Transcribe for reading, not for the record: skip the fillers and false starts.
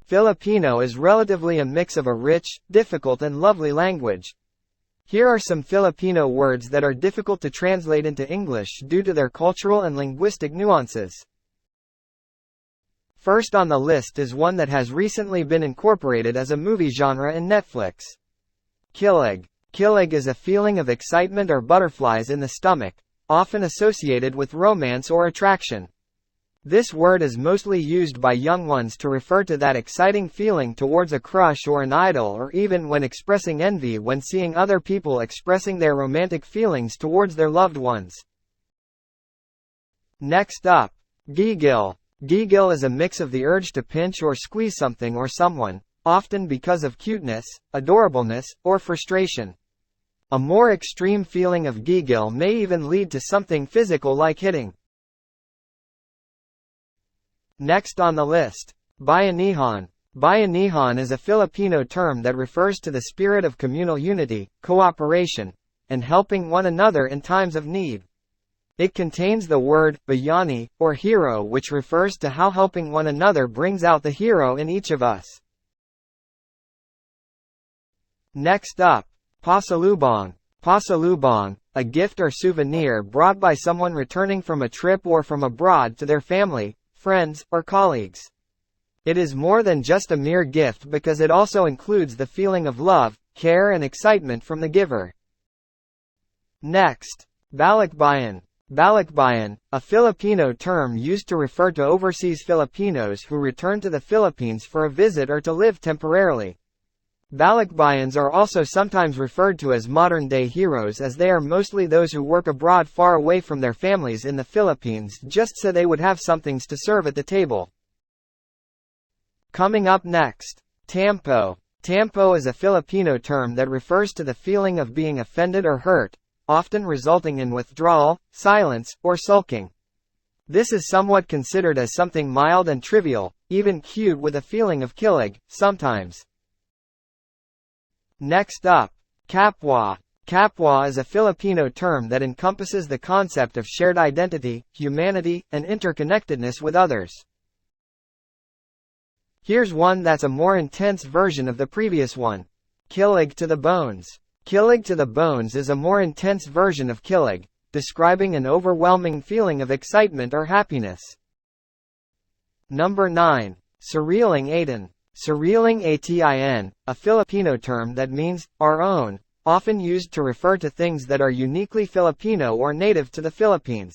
Filipino is relatively a mix of a rich, difficult and lovely language. Here are some Filipino words that are difficult to translate into English due to their cultural and linguistic nuances. First on the list is one that has recently been incorporated as a movie genre in Netflix. Kilig. Kilig is a feeling of excitement or butterflies in the stomach, often associated with romance or attraction. This word is mostly used by young ones to refer to that exciting feeling towards a crush or an idol, or even when expressing envy when seeing other people expressing their romantic feelings towards their loved ones. Next up, gigil. Gigil is a mix of the urge to pinch or squeeze something or someone, often because of cuteness, adorableness, or frustration. A more extreme feeling of gigil may even lead to something physical like hitting. Next on the list, bayanihan. Bayanihan is a Filipino term that refers to the spirit of communal unity, cooperation, and helping one another in times of need. It contains the word bayani, or hero, which refers to how helping one another brings out the hero in each of us. Next up, pasalubong. Pasalubong, a gift or souvenir brought by someone returning from a trip or from abroad to their family, friends, or colleagues. It is more than just a mere gift because it also includes the feeling of love, care and excitement from the giver. Next, balikbayan. Balikbayan, a Filipino term used to refer to overseas Filipinos who return to the Philippines for a visit or to live temporarily. Balikbayans are also sometimes referred to as modern-day heroes, as they are mostly those who work abroad far away from their families in the Philippines just so they would have something to serve at the table. Coming up next, tampo. Tampo is a Filipino term that refers to the feeling of being offended or hurt, often resulting in withdrawal, silence, or sulking. This is somewhat considered as something mild and trivial, even cute, with a feeling of kilig, sometimes. Next up, kapwa. Kapwa is a Filipino term that encompasses the concept of shared identity, humanity, and interconnectedness with others. Here's one that's a more intense version of the previous one. Kilig to the bones. Kilig to the bones is a more intense version of kilig, describing an overwhelming feeling of excitement or happiness. Number 9. Sariling atin. Sariling atin, a Filipino term that means our own, often used to refer to things that are uniquely Filipino or native to the Philippines.